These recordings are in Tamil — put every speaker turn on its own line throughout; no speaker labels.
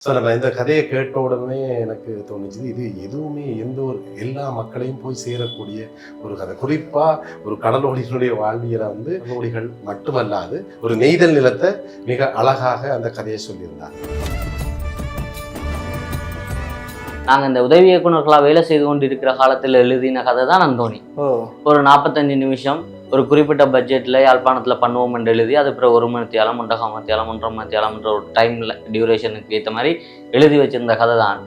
ஸோ நம்ம இந்த கதையை கேட்ட உடனே எனக்கு தோணுச்சு, இது எதுவுமே எந்த ஒரு எல்லா மக்களையும் போய் சேரக்கூடிய ஒரு கதை. குறிப்பாக ஒரு கடலோடிகளுடைய வாழ்வியலை கடலோடிகள் மட்டுமல்லாது ஒரு நெய்தல் நிலத்தை மிக அழகாக அந்த கதையை சொல்லியிருந்தாங்க.
நாங்கள் இந்த உதவி இயக்குநர்களாக வேலை செய்து கொண்டு இருக்கிற காலத்தில் எழுதின கதை தான் அந்தோணி. ஒரு 45 நிமிஷம் ஒரு குறிப்பிட்ட பட்ஜெட்டில் யாழ்ப்பாணத்தில் பண்ணுவோம் என்று எழுதி அது பிறகு 1 மணித்தியாலம் 1.5 மணித்தியாலம் 1.5 மணித்தியாலம்ன்ற ஒரு டைமில் டியூரேஷனுக்கு ஏற்ற மாதிரி எழுதி வச்சிருந்த கதை தான்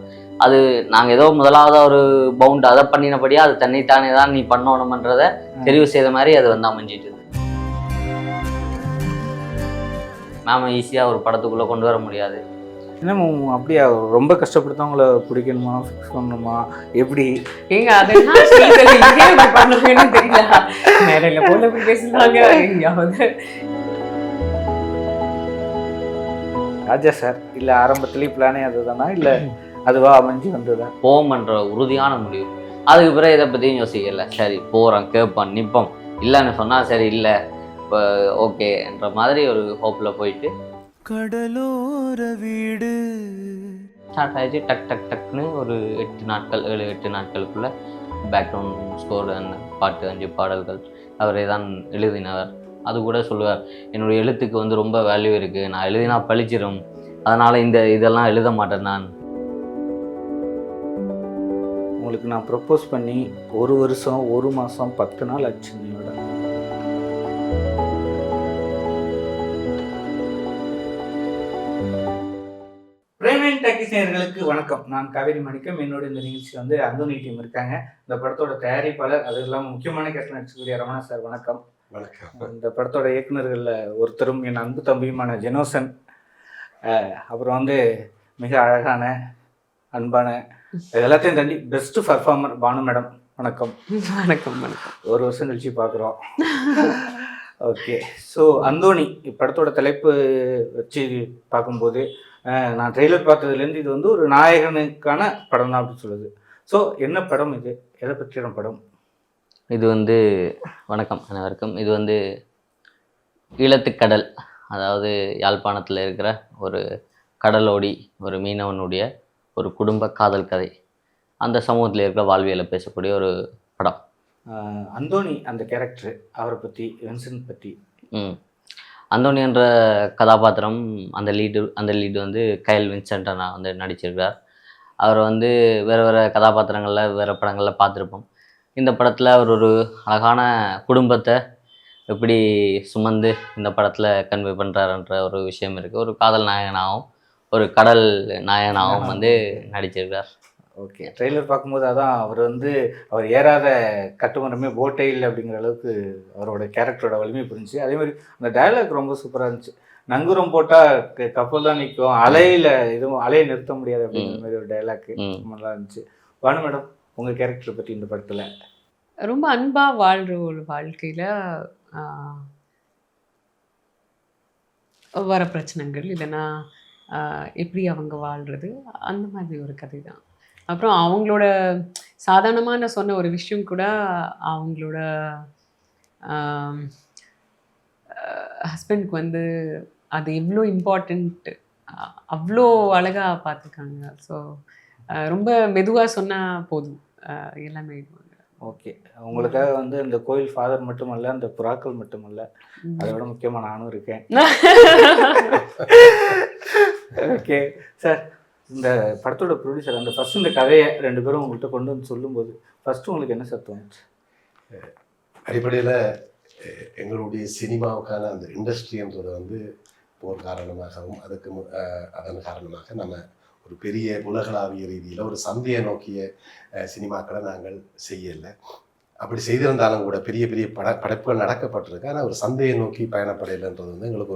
அது. நாங்கள் ஏதோ முதலாவது ஒரு பவுண்ட் அதை பண்ணினபடியாக அது தன்னைத்தானே தான் நீ பண்ணணுமன்றதை தெரிவு செய்த மாதிரி அது அமைஞ்சிட்டு நாம ஈஸியாக ஒரு படத்துக்குள்ளே கொண்டு வர முடியாது.
என்ன அப்படியா ரொம்ப கஷ்டப்படுத்தவங்கள பிடிக்கணுமா, ஃபிக்ஸ் பண்ணணுமா, எப்படி?
ஏங்க அதெல்லாம் பண்ணுவேன்னு தெரியல. நேரில் போல பேசுறாங்க.
ராஜா சார் இல்லை ஆரம்பத்துலேயே பிளானே அதுதானா இல்லை அதுவா அமைஞ்சு வந்ததா?
போகும்ன்ற உறுதியான முடிவு. அதுக்கு பிறகு இதை பற்றியும் யோசிக்கல. சரி போகிறோம், கேட்போம், நிற்போம், இல்லைன்னு சொன்னால் சரி இல்லை இப்போ ஓகேன்ற மாதிரி ஒரு ஹோப்பில் போயிட்டு கடலோர வீடு ஸ்டார்ட் ஆகிடுச்சு. டக் டக் டக்னு ஒரு 7-8 நாட்களுக்குள்ளே பேக்ரவுண்ட் ஸ்கோர் அந்த பாட்டு 5 பாடல்கள் அவரே தான் எழுதினவர். அது கூட சொல்லுவார், என்னுடைய எழுத்துக்கு ரொம்ப வேல்யூ இருக்குது, நான் எழுதினா பழிச்சிடும், அதனால் இதெல்லாம் எழுத மாட்டேன் நான்.
உங்களுக்கு நான் ப்ரப்போஸ் பண்ணி 1 வருஷம் 1 மாதம் 10 நாள் ஆச்சு. என்னோட பிரேமன் டாக்கீஸ் நேயர்களுக்கு வணக்கம். நான் காவேரி மாணிக்கம். என்னோட இந்த நிகழ்ச்சியில் அந்தோணி டீம் இருக்காங்க. இந்த படத்தோட தயாரிப்பாளர், அது இல்லாமல் முக்கியமான கேரக்டர் நடிச்சக்கூடிய ரமணா சார் வணக்கம்.
வணக்கம்.
இந்த படத்தோட இயக்குநர்களில் ஒருத்தரும் என் அன்பு தம்பியுமான ஜெனோசன், அப்புறம் மிக அழகான அன்பான எல்லாத்தையும் தாண்டி பெஸ்ட் பர்ஃபார்மர் பானு மேடம். வணக்கம்.
வணக்கம். வணக்கம்.
1 வருஷம் கழிச்சு பார்க்குறோம். ஓகே. ஸோ அந்தோணி படத்தோட தலைப்பு வச்சு பார்க்கும்போது நான் ட்ரெய்லர் பார்த்ததுலேருந்து இது ஒரு நாயகனுக்கான படம் தான் அப்படின்னு சொல்லுது. ஸோ என்ன படம் இது, எதை பற்றின படம்
இது? வணக்கம் அனைவருக்கும். இது ஈழத்துக்கடல், அதாவது யாழ்ப்பாணத்தில் இருக்கிற ஒரு கடலோடி ஒரு மீனவனுடைய ஒரு குடும்ப காதல் கதை, அந்த சமூகத்தில் இருக்கிற வாழ்வியலை பேசக்கூடிய ஒரு படம்.
அந்தோணி அந்த கேரக்டர், அவரை பற்றி, வின்சென்ட் பற்றி.
அந்தோணி என்ற கதாபாத்திரம் அந்த லீடு கயல் வின்சென்ட் நடிச்சிருக்கார். அவர் வேறு கதாபாத்திரங்களில் வேறு படங்களில் பார்த்துருப்போம். இந்த படத்தில் அவர் ஒரு அழகான குடும்பத்தை எப்படி சுமந்து இந்த படத்தில் கன்வே பண்ணுறாருன்ற ஒரு விஷயம் இருக்குது. ஒரு காதல் நாயகனாகவும் ஒரு கடல் நாயகனாகவும் நடிச்சிருக்கார்.
ஓகே. ட்ரெய்லர் பார்க்கும்போது அதான் அவர் ஏறாத கட்டுமரமே போட்டே இல்லை அப்படிங்கிற அளவுக்கு அவரோட கேரக்டரோட வலிமை புரிஞ்சு. அதே மாதிரி அந்த டயலாக் ரொம்ப சூப்பராக இருந்துச்சு. நங்கூரம் போட்டால் கப்பல் தான் நிற்கும், அலையை நிறுத்த முடியாது அப்படிங்கிற மாதிரி ஒரு டைலாக்கு நல்லா இருந்துச்சு. வானு மேடம், உங்கள் கேரக்டரை பற்றி இந்த படத்தில்?
ரொம்ப அன்பாக வாழ்கிற ஒரு வாழ்க்கையில் வர பிரச்சனைகள் இல்லைன்னா எப்படி அவங்க வாழ்கிறது, அந்த மாதிரி ஒரு கதை தான். அப்புறம் அவங்களோட சாதாரணமான சொன்ன ஒரு விஷயம் கூட அவங்களோட ஹஸ்பண்ட்க்கு அது எவ்வளோ இம்பார்ட்டண்ட், அவ்வளோ அழகாக பார்த்துருக்காங்க. ஸோ ரொம்ப மெதுவாக சொன்னால் போதும், எல்லாமே.
ஓகே. உங்களுக்காக இந்த கோயில் ஃபாதர் மட்டுமல்ல, அந்த புறாக்கள் மட்டுமல்ல, அதை விட முக்கியமாக நானும் இருக்கேன். ஓகே சார், இந்த படத்தோட ப்ரொடியூசர் அந்த ஃபஸ்ட்டு இந்த கதையை 2 பேரும் உங்கள்கிட்ட கொண்டு சொல்லும்போது ஃபஸ்ட்டு உங்களுக்கு என்ன சார் தோணுச்சு?
அடிப்படையில் எங்களுடைய சினிமாவுக்கான அந்த இண்டஸ்ட்ரின்றது போர் காரணமாகவும் அதன் காரணமாக நம்ம ஒரு பெரிய உலகளாவிய ரீதியில் ஒரு சந்தையை நோக்கிய சினிமாக்களை நாங்கள் செய்யலை. அப்படி செய்திருந்தாலும் கூட பெரிய பெரிய படைப்புகள் நடக்கப்பட்டிருக்கு. ஆனால் ஒரு சந்தையை நோக்கி பயணப்படையில்ன்றது எங்களுக்கு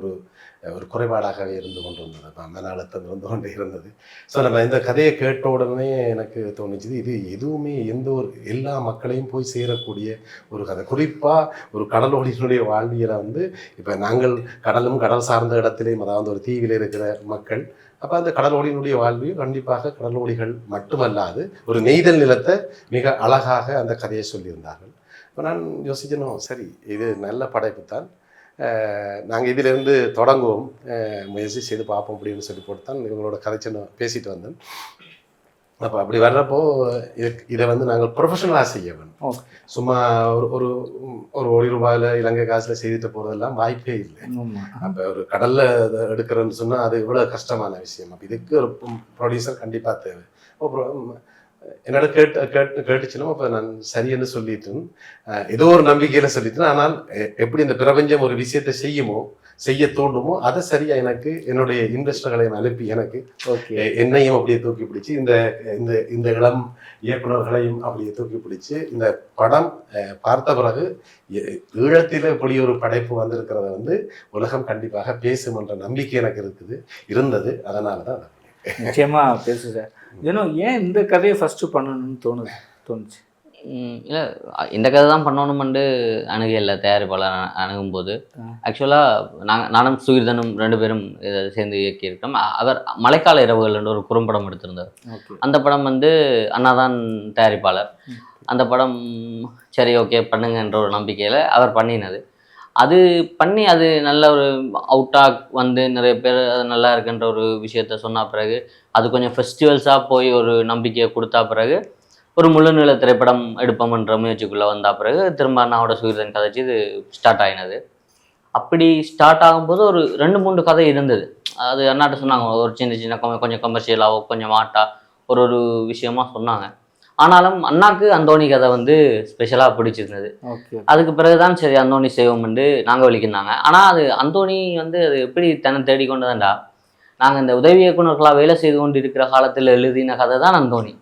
ஒரு குறைபாடாகவே இருந்து கொண்டு வந்தது, மன அழுத்தம் இருந்து கொண்டு இருந்தது. ஸோ நம்ம இந்த கதையை கேட்ட உடனே எனக்கு தோணுச்சு, இது எதுவுமே எந்த ஒரு எல்லா மக்களையும் போய் சேரக்கூடிய ஒரு கதை. குறிப்பாக ஒரு கடலோடியினுடைய வாழ்வியலை இப்போ நாங்கள் கடல் சார்ந்த இடத்துலையும், அதாவது ஒரு தீவில் இருக்கிற மக்கள், அப்போ அந்த கடலோடியினுடைய வாழ்வியும் கண்டிப்பாக கடலோடிகள் மட்டுமல்லாது ஒரு நெய்தல் நிலத்தை மிக அழகாக அந்த கதையை சொல்லியிருந்தார்கள். இப்போ நான் யோசிக்கணும், சரி இது நல்ல படைப்பு தான், நாங்கள் இதிலிருந்து தொடங்குவோம், முயற்சி செய்து பார்ப்போம் அப்படின்னு சொல்லி போட்டு தான் இவங்களோட கதைச்சு பேசிட்டு வந்தேன். அப்போ அப்படி வர்றப்போ இதை வந்து நாங்கள் ப்ரொஃபஷனலாக செய்ய வேணும். சும்மா ஒரு ஒரு கோடி ரூபாயில் இலங்கை காசில் செய்துட்டு போகிறதெல்லாம் வாய்ப்பே இல்லை. அப்போ ஒரு கடலில் எடுக்கிறேன்னு சொன்னால் அது இவ்வளோ கஷ்டமான விஷயம். அப்போ இதுக்கு ஒரு ப்ரொடியூசர் கண்டிப்பாக தேவை. அப்புறம் என்னோட கேட்டுச்சுன்னா அப்போ நான் சரியென்னு சொல்லிட்டேன், ஏதோ ஒரு நம்பிக்கையில் சொல்லிட்டேன். ஆனால் எப்படி இந்த பிரபஞ்சம் ஒரு விஷயத்தை செய்ய தோண்டுமோ அதை சரியா எனக்கு என்னுடைய இன்வெஸ்டர்களையும் அனுப்பி எனக்கு என்னையும் அப்படியே தூக்கி பிடிச்சி இந்த இளம் இயக்குநர்களையும் அப்படியே தூக்கி பிடிச்சி இந்த படம் பார்த்த பிறகு ஈழத்தில் இப்படி ஒரு படைப்பு வந்திருக்கிறத வந்து உலகம் கண்டிப்பாக பேசும் என்ற நம்பிக்கை எனக்கு இருந்தது. அதனால தான்
நிச்சயமா பேசு சார். ஏன் இந்த கதையை ஃபர்ஸ்ட் பண்ணணும்னு தோணுச்சு?
இல்லை, இந்த கதை தான் பண்ணணுமெண்டு அணுகல தயாரிப்பாளர் அணுகும்போது. ஆக்சுவலாக நானும் சுகிர்தனும் 2 பேரும் இதை சேர்ந்து இயக்கியிருக்கோம். அவர் மழைக்கால இரவுகள் என்ற ஒரு குறும்படம் எடுத்திருந்தார். அந்த படம் வந்து அண்ணாதான் தயாரிப்பாளர். அந்த படம் சரி ஓகே பண்ணுங்கன்ற ஒரு நம்பிக்கையில் அவர் பண்ணினது. அது பண்ணி அது நல்ல ஒரு அவுட்டாக வந்து நிறைய பேர் அது நல்லா இருக்குன்ற ஒரு விஷயத்த சொன்ன பிறகு அது கொஞ்சம் ஃபெஸ்டிவல்ஸாக போய் ஒரு நம்பிக்கையை கொடுத்தா பிறகு ஒரு முழுநில திரைப்படம் எடுப்போம்ன்ற முயற்சிக்குள்ளே வந்த பிறகு திரும்ப அண்ணாவோட சுகிர்தன் கதைச்சு இது ஸ்டார்ட் ஆகினது. அப்படி ஸ்டார்ட் ஆகும்போது ஒரு 2-3 கதை இருந்தது. அது அண்ணாட்ட சொன்னாங்க, ஒரு சின்ன கொஞ்சம் கமர்ஷியலாகவோ கொஞ்சம் மாட்டாக ஒரு விஷயமா சொன்னாங்க. ஆனாலும் அண்ணாக்கு அந்தோணி கதை வந்து ஸ்பெஷலாக பிடிச்சிருந்தது. அதுக்கு பிறகுதான் சரி அந்தோணி செய்வோம்னு நாங்கள் வலிக்கிருந்தாங்க. ஆனால் அது அந்தோணி வந்து அது எப்படி தன்னை தேடிக்கொண்டு தான்டா, நாங்கள் இந்த உதவி இயக்குநர்களாக வேலை செய்து கொண்டு இருக்கிற காலத்தில் எழுதின கதை தான் அந்தோணி.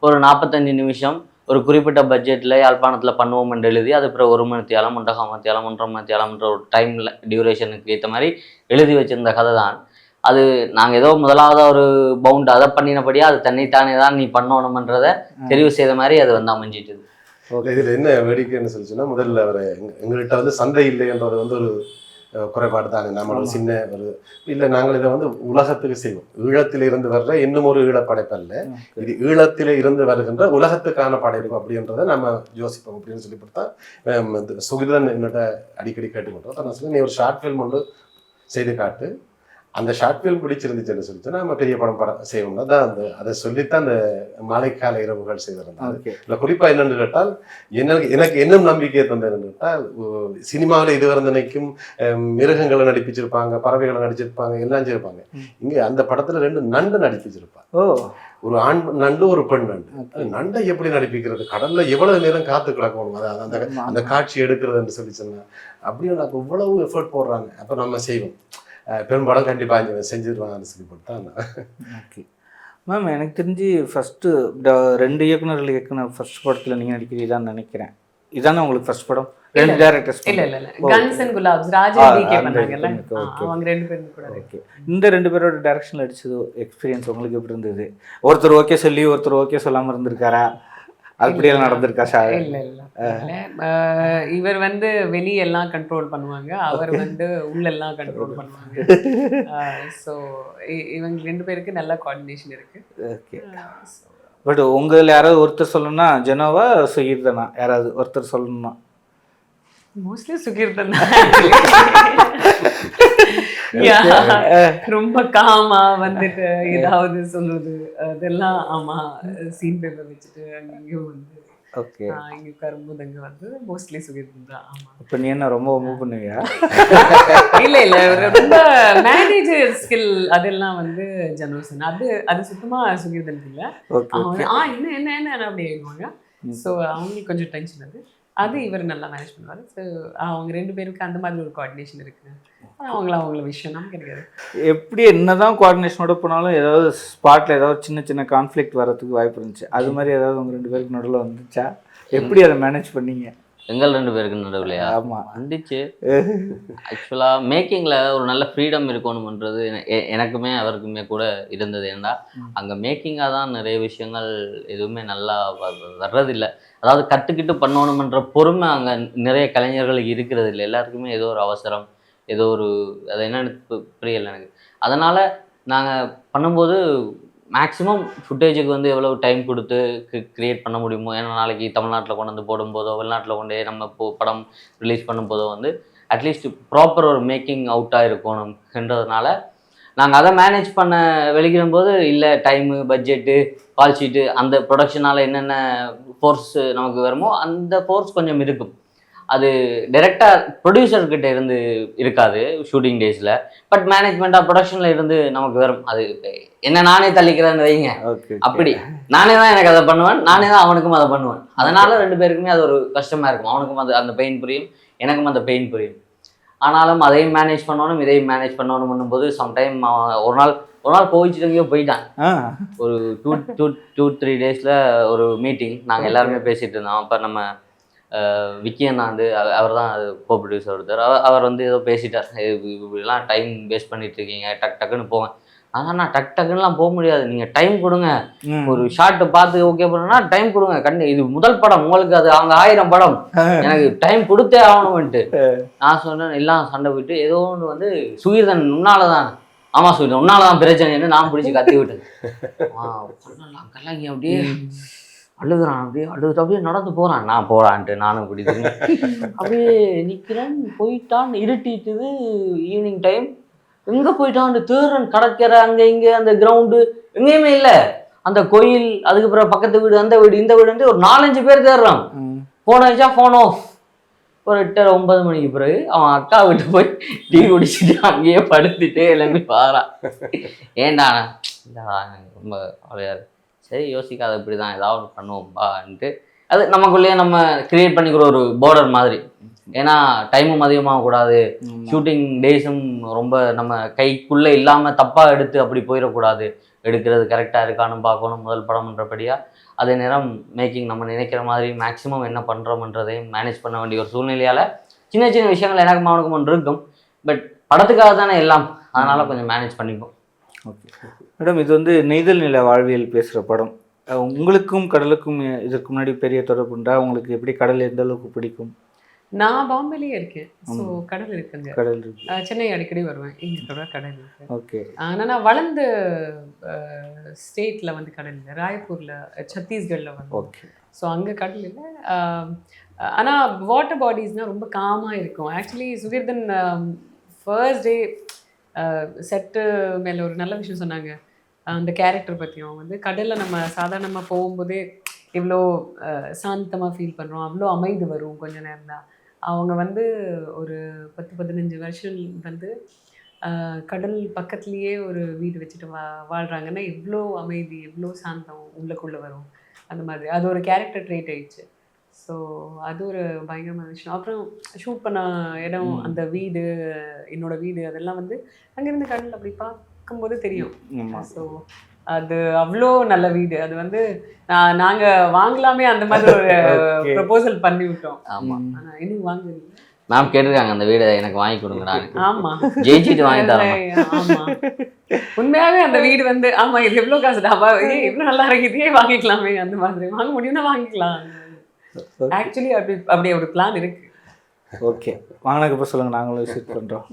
ஒரு 45 நிமிஷம் ஒரு குறிப்பிட்ட பட்ஜெட்டில் யாழ்ப்பாணத்தில் பண்ணுவோம் என்று எழுதி அது பிறகு 1 மணித்தியாலம் 1.5 மணித்தியாலம் 1.5 மணித்தியாலம்ன்ற ஒரு டைமில் டியூரேஷனுக்கு ஏற்ற மாதிரி எழுதி வச்சிருந்த கதை தான் அது. நாங்கள் ஏதோ முதலாவது ஒரு பவுண்ட் அதை பண்ணினபடியாக அது தன்னைத்தானே தான் நீ பண்ணணுமன்றதை தெரிவு செய்த மாதிரி அது வந்து அமைஞ்சிட்டுது.
இதில் என்ன வேடிக்கைன்னு சொல்லிச்சுன்னா, முதல்ல அவர் எங்கள்கிட்ட வந்து சந்தை இல்லைன்றது வந்து ஒரு குறைபாடு தானே. நம்ம ஒரு சின்ன ஒரு இல்லை, நாங்கள் இதை வந்து உலகத்துக்கு செய்வோம். ஈழத்தில் இருந்து வர்ற இன்னும் ஒரு ஈழப்படைப்பல்ல, இது ஈழத்திலே இருந்து வருகின்ற உலகத்துக்கான படைப்பு அப்படின்றத நம்ம யோசிப்போம் அப்படின்னு சொல்லி கொடுத்தா சுகிர்தன் என்னோட அடிக்கடி கேட்டுக்கொண்டோம். நான் சொல்லி நீ ஒரு ஷார்ட் ஃபில்ம் ஒன்று செய்து காட்டு, அந்த ஷார்ட் ஃபில்ம் பிடிச்சிருந்துச்சுன்னு சொல்லிட்டு நம்ம பெரிய படம் செய்வோம்னா தான் அதை சொல்லித்தான் அந்த மழைக்கால இரவுகள் செய்திருந்தாங்க. இல்லை குறிப்பாக என்னென்னு கேட்டால் எனக்கு இன்னும் நம்பிக்கையை தந்ததுன்னு கேட்டால், சினிமாவில் இது வரந்தனைக்கும் மிருகங்களை நடிப்பிச்சிருப்பாங்க, பறவைகளை நடிச்சிருப்பாங்க, எல்லாம் செய்யிருப்பாங்க. இங்கே அந்த படத்தில் 2 நண்டு நடிப்பிச்சிருப்பாங்க. ஒரு ஆண் நண்டு ஒரு பெண் நண்டு. நண்டை எப்படி நடிப்பிக்கிறது, கடல்ல எவ்வளவு நேரம் காத்து கிடக்கணும், அதாவது அந்த காட்சி எடுக்கிறதுன்னு சொல்லி சொன்னா அப்படியே எனக்கு இவ்வளவு எஃபர்ட் போடுறாங்க. அப்போ நம்ம செய்வோம், பெரும்பாலும் கண்டிப்பாக செஞ்சிருவாங்கன்னு சொல்லி போட்டான்.
ஓகே மேம், எனக்கு தெரிஞ்சு ஃபஸ்ட்டு 2 இயக்குனர் ஃபர்ஸ்ட் படத்தில் நீங்கள் நடிக்கிறீங்கன்னு நினைக்கிறேன். இதானே உங்களுக்கு ஃபர்ஸ்ட் படம்? 2 டைரக்டர்ஸ்?
இல்ல guns and Gulaabs Raja DK பண்ணாங்கல்ல, அவங்க 2 பேரும் கூட.
ஓகே, இந்த 2 பேரோட டைரக்ஷனில் அடிச்சது எக்ஸ்பீரியன்ஸ் உங்களுக்கு எப்படி இருந்தது? ஒருத்தர் ஓகே சொல்லி ஒருத்தர் ஓகே சொல்லாமல் இருந்திருக்காரா? அப்படியெல்லாம் நடந்திருக்கா சார்?
இல்ல இவர் வந்து வெளியெல்லாம் கண்ட்ரோல் பண்ணுவாங்க, அவர் வந்து உள்ளெல்லாம் கண்ட்ரோல் பண்ணுவாங்க. ஸோ இவங்க 2 பேருக்கு நல்ல கோஆர்டினேஷன் இருக்கு.
ஓகே, பட் உங்களில் யாராவது ஒருத்தர் சொல்லணும்னா ஜெனோவா சுகிர்தனா, யாராவது ஒருத்தர் சொல்லணும்னா?
மோஸ்ட்லி சுகிர்தன் ரொம்ப காமா வந்துட்டு ஏதாவது சொல்றது அதெல்லாம். ஆமா, சீன் பேப்பர் வச்சுட்டு அங்கேயும் வந்து
ஓகே
இங்க உட்காரும்போது அங்க வந்து மோஸ்ட்லி சுகிர்தன் தான். ஆமா,
இப்போ நீ என்ன ரொம்ப மூவ் பண்ணுவியா?
இல்ல ரொம்ப மேனேஜர் ஸ்கில் அதெல்லாம் வந்து ஜனோசன், அது சுத்தமா சுகிர்தன் இல்ல. அவங்க என்ன அப்படி ஆயிடுவாங்க. ஸோ அவங்களுக்கு கொஞ்சம் டென்ஷன் அது இவர் நல்லா மேனேஜ் பண்ணுவார். ஸோ அவங்க 2 பேருக்கு அந்த மாதிரி ஒரு கோஆர்டினேஷன் இருக்குது. அவங்கள விஷயம் நமக்கு கிடையாது.
எப்படி என்னதான் கோஆர்டினேஷனோட போனாலும் ஏதாவது ஸ்பாட்டில் ஏதாவது சின்ன கான்ஃப்ளிக்ட் வரதுக்கு வாய்ப்பு இருந்துச்சு. அது மாதிரி ஏதாவது உங்கள் 2 பேருக்கு நடுவில் வந்துச்சா? எப்படி அதை மேனேஜ் பண்ணீங்க?
எங்கள் 2 பேருக்கு நடுவுலையா?
ஆமாம்,
வந்துச்சு. ஆக்சுவலாக மேக்கிங்கில் ஒரு நல்ல ஃப்ரீடம் இருக்கணும்ன்றது எனக்குமே அவருக்குமே கூட இருந்தது. ஏன்னா அங்கே மேக்கிங்காக தான் நிறைய விஷயங்கள் எதுவுமே நல்லா வர்றதில்லை. அதாவது கற்றுக்கிட்டு பண்ணணுமன்ற பொறுமை அங்கே நிறைய கலைஞர்களுக்கு இருக்கிறது இல்லை. எல்லாருக்குமே ஏதோ ஒரு அவசரம், ஏதோ ஒரு அது என்னென்னு புரியலை எனக்கு. அதனால் நாங்கள் பண்ணும்போது மேக்ஸிமம் ஃபுட்டேஜுக்கு வந்து எவ்வளோ டைம் கொடுத்து க்ரியேட் பண்ண முடியுமோ. ஏன்னா நாளைக்கு தமிழ்நாட்டில் கொண்டு வந்து போடும்போதோ வெளிநாட்டில் கொண்டு நம்ம படம் ரிலீஸ் பண்ணும்போதோ வந்து அட்லீஸ்ட் ப்ராப்பர் ஒரு மேக்கிங் அவுட்டாக இருக்கணும்ன்றதுனால நாங்கள் அதை மேனேஜ் பண்ண வெளிக்கிடும்போது இல்லை டைமு பட்ஜெட்டு கால் ஷீட்டு அந்த ப்ரொடக்ஷனால் என்னென்ன ஃபோர்ஸ் நமக்கு வருமோ அந்த ஃபோர்ஸ் கொஞ்சம் இருக்கும். அது டைரெக்டாக ப்ரொடியூசர்கிட்ட இருந்து இருக்காது ஷூட்டிங் டேஸில், பட் மேனேஜ்மெண்ட்டாக ப்ரொடக்ஷனில் இருந்து நமக்கு வரும். அது என்ன நானே தள்ளிக்கிறேன்னு வைங்க, அப்படி நானே தான் எனக்கு அதை பண்ணுவேன், நானே தான் அவனுக்கும் அதை பண்ணுவேன். அதனால 2 பேருக்குமே அது ஒரு கஷ்டமாக இருக்கும். அவனுக்கும் அந்த பெயின் புரியும், எனக்கும் அந்த பெயின் புரியும். ஆனாலும் அதையும் மேனேஜ் பண்ணணும் இதையும் மேனேஜ் பண்ணணும் பண்ணும்போது சம்டைம் ஒரு நாள் கோவிச்சுட்டு எங்கேயோ போயிட்டான். ஒரு 2-3 டேஸில் ஒரு மீட்டிங் நாங்கள் எல்லாருமே பேசிகிட்டு இருந்தோம். அப்போ நம்ம விக்கி அண்ணா வந்து அவர் தான் கோ ப்ரொடியூசர் ஒருத்தர். அவர் வந்து ஏதோ பேசிட்டார், இப்படிலாம் டைம் வேஸ்ட் பண்ணிட்டு இருக்கீங்க, டக்குன்னு போங்க. ஆனால் டக்குன்னுலாம் போக முடியாது, நீங்கள் டைம் கொடுங்க, ஒரு ஷார்ட்டை பார்த்து ஓகே பண்ணணும்னா டைம் கொடுங்க. இது முதல் படம் உங்களுக்கு, அது அவங்க 1000 படம், எனக்கு டைம் கொடுத்தே ஆகணும்ன்ட்டு நான் சொன்னேன். எல்லாம் சண்டை போயிட்டு ஏதோ ஒன்று வந்து சுகீர்தன் உன்னால தான், ஆமாம் சுகீர்தன் உன்னால தான் பிரச்சனைன்னு நான் பிடிச்சி கத்தி விட்டேன். கல்லாங்கி அப்படியே அழுகுறான், அப்படியே நடந்து போகிறான். நான் போகிறான்ட்டு நானும் பிடிச்சிங்க அப்படியே நிற்கிறேன். போயிட்டான், இருட்டிட்டுது, ஈவினிங் டைம். எங்கே போயிட்டான், தேர்றன் கடற்கரை அங்கே இங்கே அந்த கிரவுண்டு எங்கேயுமே இல்லை. அந்த கோயில், அதுக்கப்புறம் பக்கத்து வீடு, அந்த வீடு, இந்த வீடுன்ட்டு ஒரு 4-5 பேர் தேடுறான். ஃபோன் ஆயிடுச்சா, ஃபோன் ஆஃப். ஒரு 8-9 மணிக்கு பிறகு அவன் அக்கா விட்டு போய் டீ குடிச்சிட்டு அங்கேயே படுத்துட்டு எல்லாமே பாறான். ஏண்டா ரொம்ப அவையா இருக்கு, சரி யோசிக்காத, இப்படி தான் ஏதாவது பண்ணுவோம்பான்ட்டு அது நமக்குள்ளேயே நம்ம கிரியேட் பண்ணிக்கிற ஒரு பார்டர் மாதிரி. ஏன்னா டைமும் அதிகமாகக்கூடாது, ஷூட்டிங் டேஸும் ரொம்ப நம்ம கைக்குள்ளே இல்லாமல் தப்பாக எடுத்து அப்படி போயிடக்கூடாது. எடுக்கிறது கரெக்டாக இருக்கான்னு பார்க்கணும் முதல் படம்ன்றபடியாக. அதே நேரம் மேக்கிங் நம்ம நினைக்கிற மாதிரி மேக்ஸிமம் என்ன பண்ணுறோம்ன்றதையும் மேனேஜ் பண்ண வேண்டிய ஒரு சூழ்நிலையால் சின்ன சின்ன விஷயங்கள் எனக்கு அவனுக்கும் ஒன்று இருக்கும். பட் படத்துக்காக தானே எல்லாம், அதனால் கொஞ்சம் மேனேஜ் பண்ணிப்போம்.
ஓகே மேடம், இது வந்து நெய்தல் நில வாழ்வியல் பேசுகிற படம். உங்களுக்கும் கடலுக்கும் இதற்கு முன்னாடி பெரிய தொடர்புண்டா? உங்களுக்கு எப்படி கடல் எந்த அளவுக்கு பிடிக்கும்?
நான் பாம்பேலேயே இருக்கேன், ஸோ கடல் இருக்குங்க.
கடல் இருக்கு.
சென்னை அடிக்கடி வருவேன், இங்கே கூட கடல் இருக்கு.
ஓகே.
ஆனால் நான் வளர்ந்த ஸ்டேட்டில் வந்து கடல் இல்லை, ராய்ப்பூரில் சத்தீஸ்கரில் வந்து.
ஓகே.
ஸோ அங்கே கடல் இல்லை. ஆனால் வாட்டர் பாடிஸ்னால் ரொம்ப காமாக இருக்கும். Actually Sukeerthan first day set மேலே ஒரு நல்ல விஷயம் சொன்னாங்க, அந்த கேரக்டர் பற்றியும். வந்து கடலில் நம்ம சாதாரணமாக போகும்போதே இவ்வளோ சாந்தமாக ஃபீல் பண்ணுறோம், அவ்வளோ அமைதி வரும் கொஞ்ச நேரம் தான். அவங்க வந்து ஒரு 10-15 வருஷம் வந்து கடல் பக்கத்துலேயே ஒரு வீடு வச்சுட்டு வாழ்கிறாங்கன்னா எவ்வளோ அமைதி, எவ்வளோ சாந்தம் உள்ளுக்குள்ளே வரும். அந்த மாதிரி அது ஒரு கேரக்டர் ட்ரேட் ஆயிடுச்சு. ஸோ அது ஒரு பயங்கரமான விஷயம். அப்புறம் ஷூட் பண்ண இடம், அந்த வீடு, என்னோட வீடு, அதெல்லாம் வந்து அங்கேருந்து கடல் அப்படி பார்க்கும்போது தெரியும். ஸோ அது அவ்வளோ நல்ல வீடு. அது வந்து நாங்கள் வாங்கலாமே அந்த மாதிரி ஒரு ப்ரொபோசல் பண்ணி விட்டோம்.
ஆமாம்,
ஆனால் இன்னும் வாங்கல.
மேம் கேட்டிருக்காங்க அந்த வீடை எனக்கு வாங்கி கொடுங்கடா.
ஆமாம்,
ஜெயிச்சிட்டு வாங்கி தரேன்.
ஆமாம், உண்மையாகவே அந்த வீடு வந்து ஆமாம் இது எவ்வளோ காசுடா, எவ்வளோ நல்லா இருக்குதே, வாங்கிக்கலாமே, அந்த மாதிரி வாங்க முடியும்னா வாங்கிக்கலாம். ஆக்சுவலி அப்படி ஒரு பிளான் இருக்கு.
ஓகே, வாங்கினதுக்கப்புறம் சொல்லுங்கள், நாங்களும் விசிட் பண்ணுறோம்.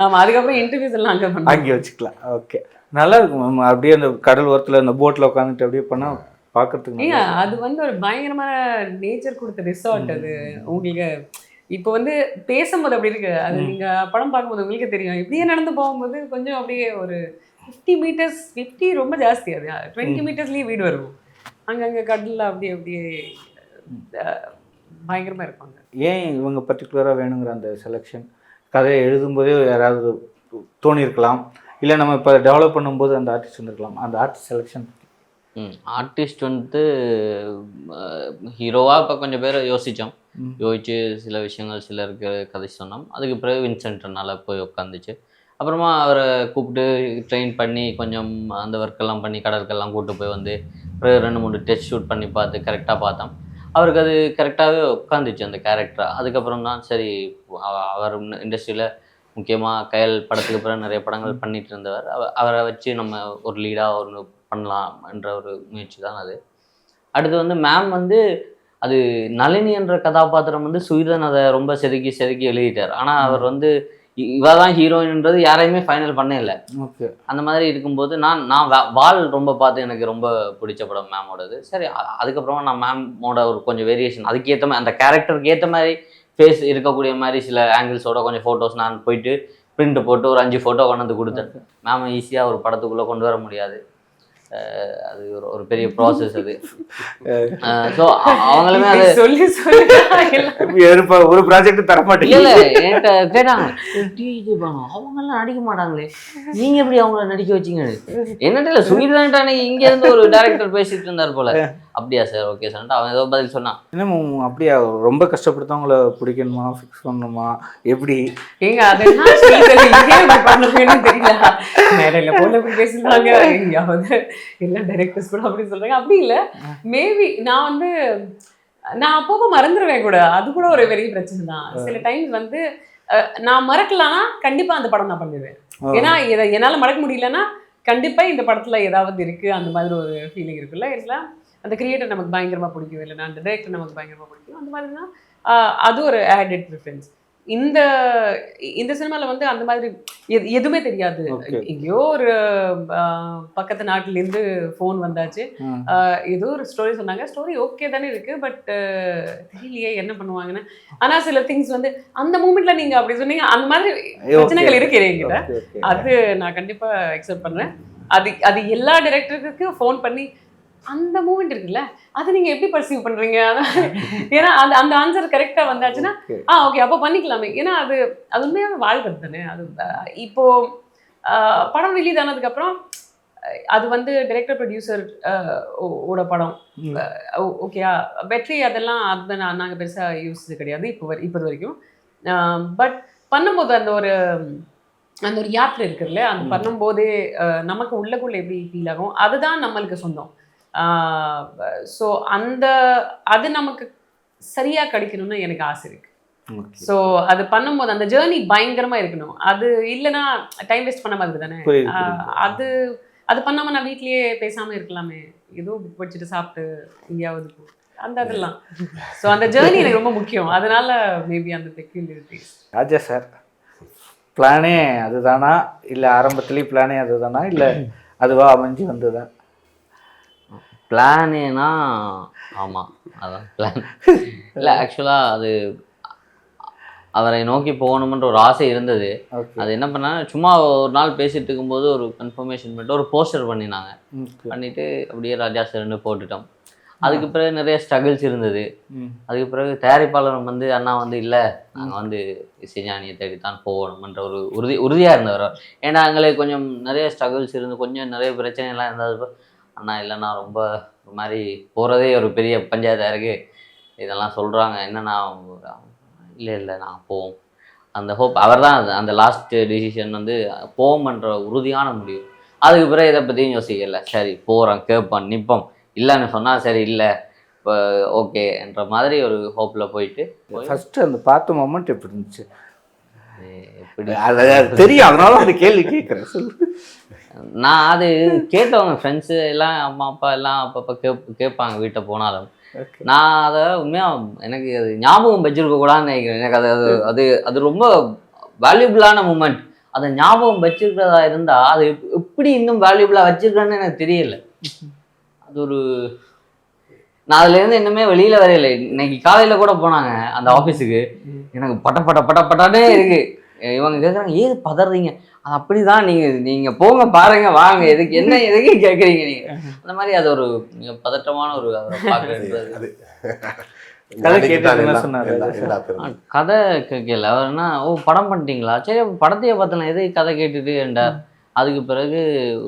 ஆமாம், அதுக்கப்புறம் இன்டர்வியூஸ் எல்லாம் அங்கே பண்ணுவோம்,
அங்கே வச்சுக்கலாம். ஓகே, நல்லா இருக்கும் மேம். அப்படியே அந்த கடல் ஓரத்தில் அந்த போட்டில் உட்காந்துட்டு அப்படியே பண்ணால் பார்க்கறதுக்கு.
அது வந்து ஒரு பயங்கரமான நேச்சர் கொடுத்த ரிசார்ட். அது உங்களுக்கு இப்போ வந்து பேசும்போது அப்படி இருக்கு, அது நீங்கள் படம் பார்க்கும்போது உங்களுக்கே தெரியும். இப்படியே நடந்து போகும்போது கொஞ்சம் அப்படியே ஒரு 50 மீட்டர்ஸ், 50 ரொம்ப ஜாஸ்தி, அது 20 மீட்டர்ஸ்லேயே வீடு வரும். அங்கங்கே கடலில் அப்படியே பயங்கரமாக இருப்பாங்க.
ஏன் இவங்க பர்டிகுலராக வேணுங்கிற அந்த செலெக்ஷன்? கதையை எழுதும்போதே யாராவது தோணியிருக்கலாம், இல்லை நம்ம இப்போ டெவலப் பண்ணும்போது அந்த ஆர்டிஸ்ட் வந்துருக்கலாம். அந்த ஆர்டிஸ்ட் செலெக்ஷன்,
ஆர்டிஸ்ட் வந்து ஹீரோவாக இப்போ கொஞ்சம் பேர் யோசிச்சு சில விஷயங்கள் சிலருக்கு கதை சொன்னோம். அதுக்கு பிறகு வின்சென்ட்னால போய் உட்காந்துச்சு. அப்புறமா அவரை கூப்பிட்டு ட்ரெயின் பண்ணி கொஞ்சம் அந்த ஒர்க்கெல்லாம் பண்ணி கடற்கெல்லாம் கூப்பிட்டு போய் வந்து பிறகு 2-3 டெஸ்ட் ஷூட் பண்ணி பார்த்து கரெக்டாக பார்த்தோம். அவருக்கு அது கரெக்டாகவே உட்காந்துச்சு அந்த கேரக்டராக. அதுக்கப்புறம் தான் சரி, அவர் இண்டஸ்ட்ரியில் முக்கியமாக கயல் படத்துக்கு பிறகு நிறைய படங்கள் பண்ணிகிட்டு இருந்தவர். அவரை வச்சு நம்ம ஒரு லீடாக ஒன்று பண்ணலாம் என்ற ஒரு முயற்சி தான் அது. அடுத்து வந்து மேம் வந்து அது நளினி என்ற கதாபாத்திரம் வந்து சுகீர்தன் அதை ரொம்ப செதுக்கி எழுதிட்டார். ஆனால் அவர் வந்து இவ தான் ஹீரோயின்ன்றது யாரையுமே ஃபைனல் பண்ணே இல்லை.
ஓகே,
அந்த மாதிரி இருக்கும்போது நான் வால் ரொம்ப பார்த்து எனக்கு ரொம்ப பிடிச்ச படம் மேமோடது. சரி, அதுக்கப்புறமா நான் மேமோட ஒரு கொஞ்சம் வேரியேஷன் அதுக்கேற்ற மாதிரி அந்த கேரக்டருக்கு ஏற்ற மாதிரி ஃபேஸ் இருக்கக்கூடிய மாதிரி சில ஆங்கிள்ஸோட கொஞ்சம் ஃபோட்டோஸ் நான் போயிட்டு பிரிண்ட் போட்டு ஒரு 5 ஃபோட்டோ கொண்டு வந்து கொடுத்தேன். மேம் ஈஸியாக ஒரு படத்துக்குள்ளே கொண்டு வர முடியாது, அது ஒரு பெரிய ப்ராசஸ் அது. ஸோ அவங்களுமே அது
சொல்லி
ஒரு ப்ராஜெக்ட் தர மாட்டேங்க.
இல்லை என்கிட்ட கேட்டாங்க, அவங்கெல்லாம் நடிக்க மாட்டாங்களே, நீங்க எப்படி அவங்கள நடிக்க வச்சிங்க? என்னட்டு இல்லை சுகிதான்ட்டானே இங்க இருந்து ஒரு டைரக்டர் பேசிட்டு இருந்தார் போல. அப்படியா சார், ஓகே சார். அவன் ஏதோ பதில் சொன்னான்.
இன்னமும் அப்படியா ரொம்ப கஷ்டப்படுத்தவங்கள பிடிக்கணுமா, ஃபிக்ஸ் பண்ணணுமா, எப்படி?
ஏங்க அதெல்லாம் பண்ணுவேன்னு தெரியல. மேடையில போல எப்படி பேசுறாங்க எங்கேயாவது எல்லா டைரக்டர்ஸ் கூட அப்படி சொல்றாங்க. அப்படி இல்லை, மேபி நான் அப்பப்போ மறந்துடுவேன் கூட. அது கூட ஒரு பெரிய பிரச்சனை தான். சில டைம்ஸ் வந்து நான் மறக்கலாம்னா கண்டிப்பா அந்த படம் நான் பண்ணிடுவேன். ஏன்னா இதை என்னால மறக்க முடியலன்னா கண்டிப்பா இந்த படத்துல ஏதாவது இருக்கு, அந்த மாதிரி ஒரு ஃபீலிங் இருக்குல்ல. இல்லை அந்த கிரியேட்டர் நமக்கு பயங்கரமா பிடிக்கும், இல்லைன்னா அந்த டைரக்டர் நமக்கு பயங்கரமா பிடிக்கும், அந்த மாதிரினா அது ஒரு ஆடட் ப்ரிஃபரன்ஸ். இந்த சினிமால வந்து அந்த மாதிரி எதுவுமே தெரியாது. எங்கேயோ ஒரு பக்கத்து நாட்டுல இருந்து ஃபோன் வந்தாச்சு, ஏதோ ஒரு ஸ்டோரி சொன்னாங்க. ஸ்டோரி ஓகே தானே இருக்கு, பட் தெரியலையே என்ன பண்ணுவாங்கன்னு. ஆனா சில திங்ஸ் வந்து அந்த மூமெண்ட்ல நீங்க அப்படி சொன்னீங்க, அந்த மாதிரி பிரச்சனைகள் இருக்கு என்கிட்ட. அது நான் கண்டிப்பா அக்செப்ட் பண்றேன். அது எல்லா டைரக்டருக்கு ஃபோன் பண்ணி அந்த மூமெண்ட் இருக்குல்ல, அதை நீங்க எப்படி பர்சீவ் பண்றீங்க? ஏன்னா அந்த ஆன்சர் கரெக்டா வந்தாச்சுன்னா ஓகே அப்போ பண்ணிக்கலாமே. ஏன்னா அது உண்மையாவே வாழ்க்கை தானே. அது இப்போ படம் ரிலீஸ் ஆனதுக்கு அப்புறம் அது வந்து டைரக்டர் ப்ரொடியூசர் ஓட படம், ஓகேயா, வெற்றி அதெல்லாம் அதை நாங்கள் பெருசாக யோசிச்சது கிடையாது இப்போ வரைக்கும். பட் பண்ணும்போது அந்த ஒரு யாத்திரை இருக்குல்ல, அந்த பண்ணும்போதே நமக்கு உள்ளக்குள்ள எப்படி ஃபீல் ஆகும், அதுதான் நம்மளுக்கு சொந்தம். ஸோ அது நமக்கு சரியா கிடைக்கணும்னு எனக்கு ஆசை இருக்கு. ஸோ அது பண்ணும்போது அந்த ஜேர்னி பயங்கரமா இருக்கணும். அது இல்லைன்னா டைம் வேஸ்ட் பண்ண மாதிரி தானே. அது பண்ணாம நான் வீட்லயே பேசாம இருக்கலாமே, ஏதோ புக் படிச்சுட்டு சாப்பிட்டு எங்கேயாவது அதெல்லாம். ஸோ அந்த ஜேர்னி எனக்கு ரொம்ப முக்கியம். அதனால மேபி அந்த பெக்யூலியரிட்டி.
ராஜா சார் பிளானே அதுதானா, இல்லை ஆரம்பத்துலேயும் பிளானே அதுதானா, இல்லை அதுவா அமைஞ்சு வந்ததா?
பிளானேனா ஆமாம், அதான் பிளான் இல்லை. ஆக்சுவலாக அது அவரை நோக்கி போகணுமென்ற ஒரு ஆசை இருந்தது. அது என்ன பண்ணாங்க, சும்மா ஒரு நாள் பேசிட்டு இருக்கும்போது ஒரு கன்ஃபர்மேஷன் பண்ணிட்டு ஒரு போஸ்டர் பண்ணினாங்க. பண்ணிட்டு அப்படியே ராஜா சார்னு போட்டுட்டோம். அதுக்கு பிறகு நிறைய ஸ்ட்ரகிள்ஸ் இருந்தது. அதுக்கு பிறகு தயாரிப்பாளர் வந்து அண்ணா வந்து இல்லை, நாங்கள் வந்து இசைஞானியை தேடித்தான் போகணுமென்ற ஒரு உறுதியாக இருந்தவர். ஏன்னா எங்களுக்கு கொஞ்சம் நிறைய ஸ்ட்ரகிள்ஸ் இருந்து கொஞ்சம் நிறைய பிரச்சனைலாம் இருந்தது. அண்ணா இல்லைண்ணா ரொம்ப ஒரு மாதிரி போகிறதே ஒரு பெரிய பஞ்சாயத்தாக இருக்குது, இதெல்லாம் சொல்கிறாங்க என்னன்னா, இல்லை நான் போவோம். அந்த ஹோப் அவர் தான் அந்த லாஸ்ட் டிசிஷன் வந்து போவோம்ன்ற உறுதியான முடிவு. அதுக்கு பிறகு இதை பற்றியும் யோசிக்கல. சரி போகிறோம், கேட்போம், நிற்போம், இல்லைன்னு சொன்னால் சரி இல்லை இப்போ ஓகேன்ற மாதிரி ஒரு ஹோப்பில் போயிட்டு
ஃபஸ்ட்டு அந்த பார்த்த மொமெண்ட் எப்படி இருந்துச்சு? எப்படி அது தெரியும், அதனால அந்த கேள்வி கேட்குறேன்.
நான் அது கேட்டவங்க ஃப்ரெண்ட்ஸு எல்லாம் அம்மா அப்பா எல்லாம் அப்பப்போ கேட்பாங்க வீட்டை போனாலும். நான் அதை உண்மையாக எனக்கு அது ஞாபகம் வச்சிருக்க கூடாதுன்னு நினைக்கிறேன். எனக்கு அது ரொம்ப வேல்யூபிளான மூமெண்ட். அதை ஞாபகம் வச்சிருக்கிறதா இருந்தால் அது எப்படி இன்னும் வேல்யூபிளாக வச்சிருக்கேன்னு எனக்கு தெரியல. அது ஒரு நான் அதுலேருந்து இன்னுமே வெளியில் வரையில. இன்னைக்கு காலையில் கூட போனாங்க அந்த ஆஃபீஸுக்கு, எனக்கு பட்டானே இருக்குது. இவங்க கேட்குறாங்க ஏது பதறீங்க? அது அப்படிதான், நீங்கள் போங்க பாருங்க வாங்க, எதுக்கு கேட்குறீங்க நீங்கள்? அந்த மாதிரி அது ஒரு பதட்டமான ஒரு கதை கேட்கல. அவர்னா படம் பண்ணிட்டீங்களா, சரி படத்தையே பார்த்தலாம், எதுக்கு கதை கேட்டுட்டு என்றார். அதுக்கு பிறகு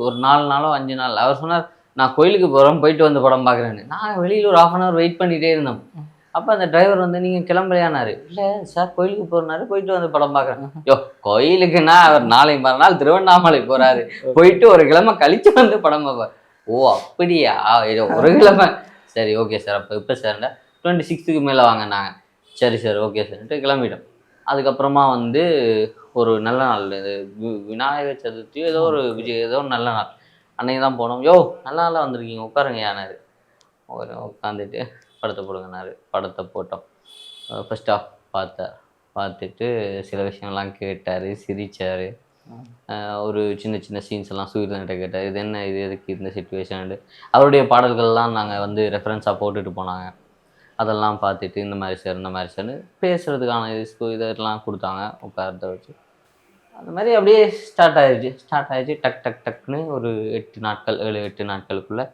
ஒரு 4 நாளோ 5 நாள் அவர் சொன்னார் நான் கோயிலுக்கு போகிறோம், போயிட்டு வந்து படம் பார்க்குறேன்னு. நான் வெளியில் ஒரு 1/2 hour வெயிட் பண்ணிகிட்டே இருந்தோம். அப்போ அந்த டிரைவர் வந்து நீங்கள் கிளம்பலையானாரு. இல்லை சார் கோயிலுக்கு போகிறனாரு, போயிட்டு வந்து படம் பார்க்குறேன். யோ கோயிலுக்குன்னா அவர் நாளை மறுநாள் திருவண்ணாமலை போகிறாரு, போயிட்டு ஒரு கிழமை கழித்து வந்து படம் பார்ப்பார். ஓ அப்படியா, ஒரு கிழமை, சரி ஓகே சார். அப்போ இப்போ சார் 26க்கு மேலே வாங்கினாங்க. சரி சார் ஓகே சார்ன்ட்டு கிளம்பிட்டோம். அதுக்கப்புறமா வந்து ஒரு நல்ல நாள், இது விநாயகர் சதுர்த்தி ஏதோ ஒரு ஏதோ ஒரு நல்ல நாள், அன்னைக்கு தான் போனோம். யோ நல்ல நாளாக வந்திருக்கீங்க உட்காருங்க யானாரு. உட்காந்துட்டு படத்தை போடுங்கனாரு. படத்தை போட்டோம். ஃபர்ஸ்ட் ஆஃப் பார்த்துட்டு சில விஷயங்கள்லாம் கேட்டார், சிரித்தார். ஒரு சின்ன சீன்ஸ் எல்லாம் சூரியன்கிட்ட கேட்டார், இது என்ன, இது எதுக்கு இந்த சிச்சுவேஷன். அவருடைய பாடல்கள்லாம் நாங்கள் வந்து ரெஃபரன்ஸாக போட்டுட்டு போனாங்க. அதெல்லாம் பார்த்துட்டு இந்த மாதிரி சார் இந்த மாதிரி சார்னு பேசுகிறதுக்கான இதெல்லாம் கொடுத்தாங்க உட்காரத்தை வச்சு. அந்த மாதிரி அப்படியே ஸ்டார்ட் ஆயிடுச்சு டக்குன்னு ஒரு 7-8 நாட்களுக்குள்ளே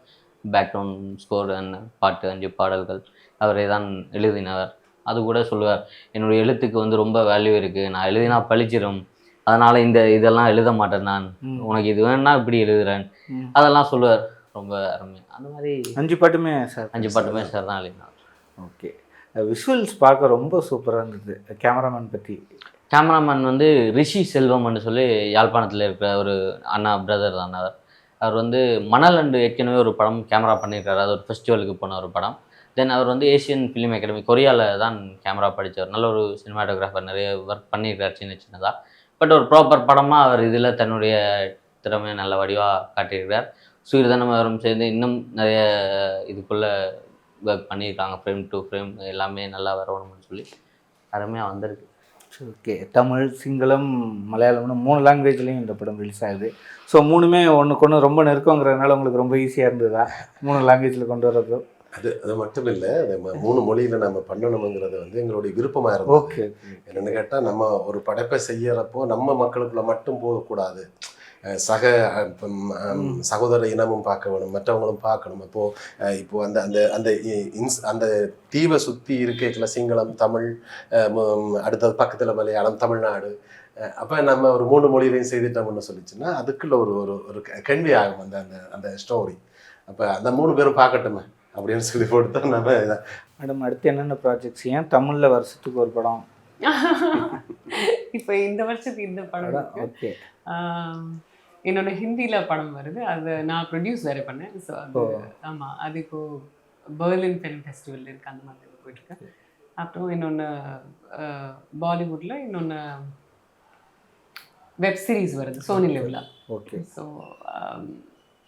பேக்ரவுண்ட் ஸ்கோர் அண்ட் பாட்டு 5 பாடல்கள் அவரே தான் எழுதினவர். அது கூட சொல்லுவார், என்னுடைய எழுத்துக்கு வந்து ரொம்ப வேல்யூ இருக்குது, நான் எழுதினா பழிச்சிடும், அதனால் இதெல்லாம் எழுத மாட்டேன், நான் உனக்கு இது வேணும்னா இப்படி எழுதுறேன், அதெல்லாம் சொல்லுவார். ரொம்ப அருமையாக அந்த மாதிரி
5 பாட்டுமே சார்
5 பாட்டுமே சார் தான் எழுதினார்.
ஓகே, விஷுவல்ஸ் பார்க்க ரொம்ப சூப்பராக இருந்தது. கேமராமேன் பற்றி?
கேமராமேன் வந்து ரிஷி செல்வம்னு சொல்லி யாழ்ப்பாணத்தில் இருக்கிற ஒரு அண்ணா பிரதர் தான் அவர் வந்து மணல் அண்டு ஏற்கனவே ஒரு படம் கேமரா பண்ணியிருக்காரு, அது ஒரு ஃபெஸ்டிவலுக்கு போன ஒரு படம். தென் அவர் வந்து ஏஷியன் ஃபிலிம் அகாடமி கொரியாவில் தான் கேமரா படித்தவர், நல்ல ஒரு சினிமாட்டோகிராஃபர், நிறைய ஒர்க் பண்ணியிருக்கார் சின்னதாக. பட் ஒரு ப்ராப்பர் படமாக அவர் இதில் தன்னுடைய திறமையை நல்ல வடிவாக காட்டியிருக்கிறார். சூரியதனம் அவரும் சேர்ந்து இன்னும் நிறைய இதுக்குள்ளே ஒர்க் பண்ணியிருக்காங்க, ஃப்ரேம் டு ஃப்ரேம் எல்லாமே நல்லா வரணும்னு சொல்லி அருமையாக வந்திருக்கு.
ஓகே, தமிழ், சிங்களம், மலையாளம்னு 3 லாங்குவேஜ்லேயும் இந்த படம் ரிலீஸ் ஆகுது. ஸோ 3மே ஒன்றுக்கு ஒன்று ரொம்ப நெருக்கங்கிறதுனால உங்களுக்கு ரொம்ப ஈஸியாக இருந்ததா 3 லாங்குவேஜில் கொண்டு வர்றது?
அது மட்டும் இல்லை, 3 மொழியில் நம்ம பண்ணணுங்கிறது வந்து எங்களுடைய விருப்பமாக இருக்கும்.
ஓகே,
என்னென்னு கேட்டால், நம்ம ஒரு படைப்பை செய்யறப்போ நம்ம மக்களுக்குள்ள மட்டும் போகக்கூடாது, சகோதர இனமும் பார்க்க வேணும், மற்றவங்களும் பார்க்கணும். இப்போ அந்த அந்த அந்த அந்த தீவை சுற்றி இருக்கைக்குள்ள சிங்களம், தமிழ், அடுத்தது பக்கத்தில் மலையாளம், தமிழ்நாடு, அப்போ நம்ம ஒரு 3 மொழியிலையும் செய்துட்டோம்னு சொல்லிச்சுன்னா அதுக்குள்ள ஒரு ஒரு கேள்வி ஆகும் அந்த அந்த அந்த ஸ்டோரி. அப்போ அந்த 3 பேரும் பார்க்கட்டுமே அப்படின்னு சொல்லி போட்டு தான் நம்ம.
மேடம், அடுத்து என்னென்ன ப்ராஜெக்ட்ஸ்? ஏன் தமிழில் வருஷத்துக்கு ஒரு படம்?
இப்போ இந்த வருஷத்துக்கு இந்த படம்.
ஓகே,
என்னோட ஹிந்தியில் படம் வருது, அது நான் ப்ரொடியூஸ் வேறு பண்ணேன். ஸோ அது ஆமாம், அது இப்போது பெர்லின் ஃபிலிம் ஃபெஸ்டிவல் இருக்குது, அந்த மாதிரி போயிட்டுருக்கேன். அப்புறம் இன்னொன்று பாலிவுட்டில் இன்னொன்று வெப் சீரிஸ் வருது சோனி லெவலில்.
ஓகே,
ஸோ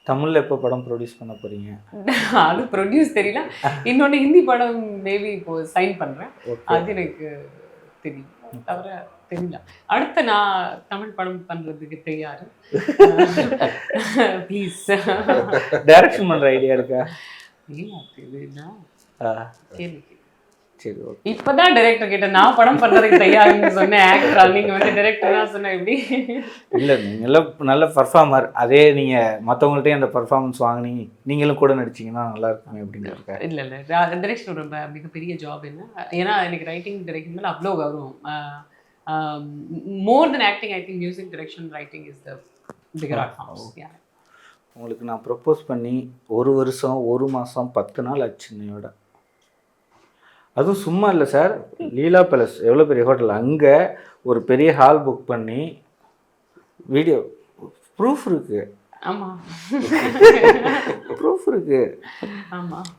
தமிழில் எப்போ படம் ப்ரொடியூஸ் பண்ண போகிறீங்க?
அது ப்ரொடியூஸ் தெரியல. இன்னொன்று ஹிந்தி படம் மேபி இப்போது சைன் பண்ணுறேன், அது எனக்கு தெரியும், தவிர தெரியல. அடுத்து நான் தமிழ் படம் பண்ணுறதுக்கு தயார். ப்ளீஸ்.
டைரக்ஷன் பண்ணுற ஐடியா இருக்கா?
இல்லை, கேள்வி.
சரி, ஓகே.
இப்போதான் டைரக்டர் கிட்ட நான் படம் பண்ணுறதுக்கு தயாருன்னு சொன்னேன். ஆக்டர் நீங்கள் வந்து டைரக்டராக சொன்ன எப்படி? இல்லை,
நீங்களும் நல்ல பர்ஃபார்மர், அதே நீங்கள் மற்றவங்கள்ட்டையும் அந்த பர்ஃபார்மன்ஸ் வாங்கினீங்க, நீங்களும் கூட நடிச்சிங்கன்னா நல்லா இருக்குமே அப்படிங்கிறதுக்கா?
இல்லை டைரக்ஷன் ரொம்ப மிகப்பெரிய ஜாப் என்ன, ஏன்னா எனக்கு ரைட்டிங் டைரக்ஷன் மேலே அவ்வளோ கௌரவம். More then acting, I think music direction, writing is the bigger art forms.
உங்களுக்கு நான் ப்ரப்போஸ் பண்ணி 1 வருஷம் 1 மாதம் 10 நாள் ஆச்சு இன்னையோட. அதுவும் சும்மா இல்லை சார், லீலா பேலஸ் எவ்வளோ பெரிய ஹோட்டல், அங்கே ஒரு பெரிய ஹால் புக் பண்ணி வீடியோ ப்ரூஃப் இருக்குது.
ஆமாம்,
ப்ரூஃப் இருக்குது.
ஆமாம்,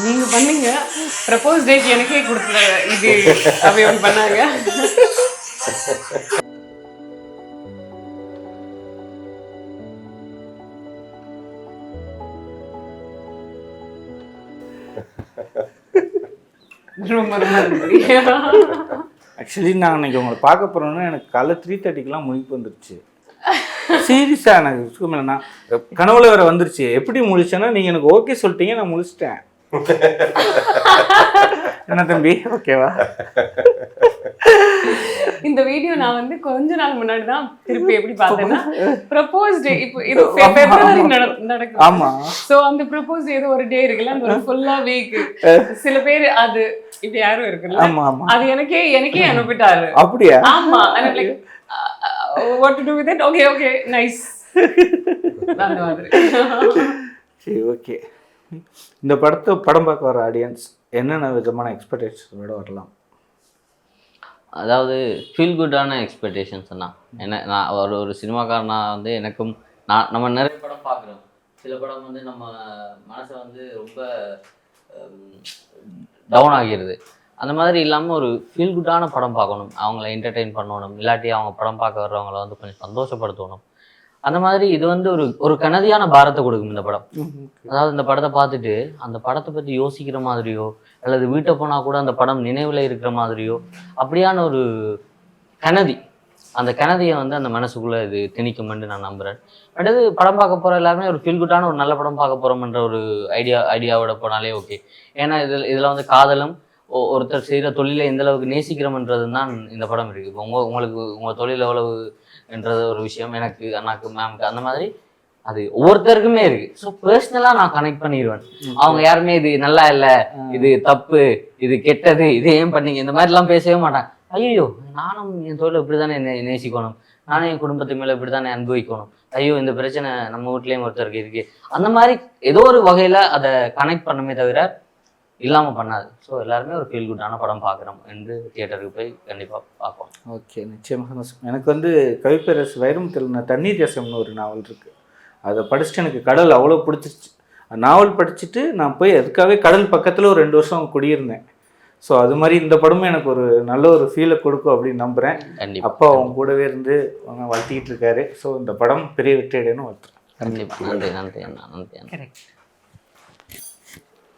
நீங்கள் பண்ணீங்க ப்ரப்போஸ் டேட் எனக்கே கொடுத்துல இது அப்படி ஒன்று பண்ணாங்க. ரொம்ப நன்றி.
ஆக்சுவலி நான் அன்றைக்கி உங்களை பார்க்க போகிறோன்னா எனக்கு காலைல 3:30க்கெலாம் முழிப்பு வந்துருச்சு. சீரியஸாக எனக்கு நான் கனவுல வேறு வந்துருச்சு. எப்படி முழிச்சேன்னா, நீங்கள் எனக்கு ஓகே சொல்லிட்டீங்க, நான் முழிச்சிட்டேன். என்ன தம்பி, ஓகேவா?
இந்த வீடியோ நான் வந்து கொஞ்ச நாள் முன்னாடி தான் திருப்பி எப்படி பார்த்தேன்னா, ப்ரப்போஸ் டே இப்போ இது ஃபெப்ரவரி நடக்கும்.
ஆமா,
சோ அந்த ப்ரப்போஸ் ஏதோ ஒரு டே இருக்குல்ல, அந்த ஒரு ஃபுல்லா வீக் சில பேர் அது இப்படி யாரும் இருக்குல்ல,
ஆமா ஆமா,
அது எனக்கே அனுப்பிட்டாரு.
அப்படியா?
ஆமா, and I'm like what to do with it? Okay nice. அந்த மாதிரி.
சரி, ஓகே. இந்த படம் பார்க்க வர ஆடியன்ஸ் என்னென்ன விதமான எக்ஸ்பெக்டேஷனோட வரலாம்?
அதாவது ஃபீல் குட்டான எக்ஸ்பெக்டேஷன்ஸ் தான். நான் ஒரு சினிமாக்காரனா வந்து எனக்கும் நம்ம நிறைய படம் பார்க்குறோம். சில படம் வந்து நம்ம மனசை வந்து ரொம்ப டவுன் ஆகிடுது. அந்த மாதிரி இல்லாமல் ஒரு ஃபீல் குட்டான படம் பார்க்கணும், அவங்கள என்டர்டெயின் பண்ணணும், இல்லாட்டி அவங்க படம் பார்க்க வர்றவங்கள வந்து கொஞ்சம் சந்தோஷப்படுத்தணும். அந்த மாதிரி இது வந்து ஒரு கனதியான பாரத்தை கொடுக்கும் இந்த படம். அதாவது இந்த படத்தை பார்த்துட்டு அந்த படத்தை பற்றி யோசிக்கிற மாதிரியோ, அல்லது வீட்டை போனால் கூட அந்த படம் நினைவில் இருக்கிற மாதிரியோ, அப்படியான ஒரு கனதி அந்த கனதியை வந்து அந்த மனசுக்குள்ளே இது திணிக்கும்னு நான் நம்புகிறேன். அடுத்து படம் பார்க்க போகிற எல்லாருமே ஒரு ஃபீல் குட்டான ஒரு நல்ல படம் பார்க்க போகிறோம்ன்ற ஒரு ஐடியாவோட போனாலே ஓகே. ஏன்னா இதில் வந்து காதலும் ஒருத்தர் செய்கிற தொழிலை எந்த அளவுக்கு நேசிக்கிறோம்ன்றது தான் இந்த படம் இருக்குது. இப்போ உங்களுக்கு உங்கள் தொழில் எவ்வளவுன்றது ஒரு விஷயம், எனக்கு அண்ணாக்கு மேம்க்கு அந்த மாதிரி அது ஒவ்வொருத்தருக்குமே இருக்கு. ஸோ பர்சனலாக நான் கனெக்ட் பண்ணிடுவேன். அவங்க யாருமே இது நல்லா இல்லை, இது தப்பு, இது கெட்டது, இது ஏன் பண்ணீங்க, இந்த மாதிரிலாம் பேசவே மாட்டாங்க. ஐயோ நானும் என் தொழிலை இப்படி தானே நேசிக்கணும், நானும் என் குடும்பத்து மேலே இப்படி தானே அனுபவிக்கணும், ஐயோ இந்த பிரச்சனை நம்ம வீட்லேயும் ஒருத்தருக்கு இருக்கு, அந்த மாதிரி ஏதோ ஒரு வகையில் அதை கனெக்ட் பண்ணமே தவிர இல்லாமல் பண்ணாது. ஸோ எல்லாருமே ஒரு ஃபீல் குட்டான படம் பார்க்குறோம் என்று தியேட்டருக்கு போய் கண்டிப்பாக பார்ப்போம்.
ஓகே, நிச்சயமாக. எனக்கு வந்து கவிப்பேரரசு வைரமுத்துல தண்ணீர் தேசம்னு ஒரு நாவல் இருக்குது. அதை படிச்சுட்டு எனக்கு கடல் அவ்வளோ பிடிச்சிருச்சு. நாவல் படிச்சுட்டு நான் போய் அதுக்காகவே கடல் பக்கத்தில் ஒரு 2 வருஷம் குடியிருந்தேன். ஸோ அது மாதிரி இந்த படமும் எனக்கு ஒரு நல்ல ஒரு ஃபீலை கொடுக்கும் அப்படின்னு நம்புகிறேன். அப்பா அவங்க கூடவே இருந்து அவங்க வளர்த்திக்கிட்டு இருக்காரு. ஸோ இந்த படம் பெரிய வெற்றி அடையணும் வாழ்த்துறேன்.
கண்டிப்பாக. நன்றி நன்றி அண்ணா, நன்றி அண்ணா.
கரெக்ட்.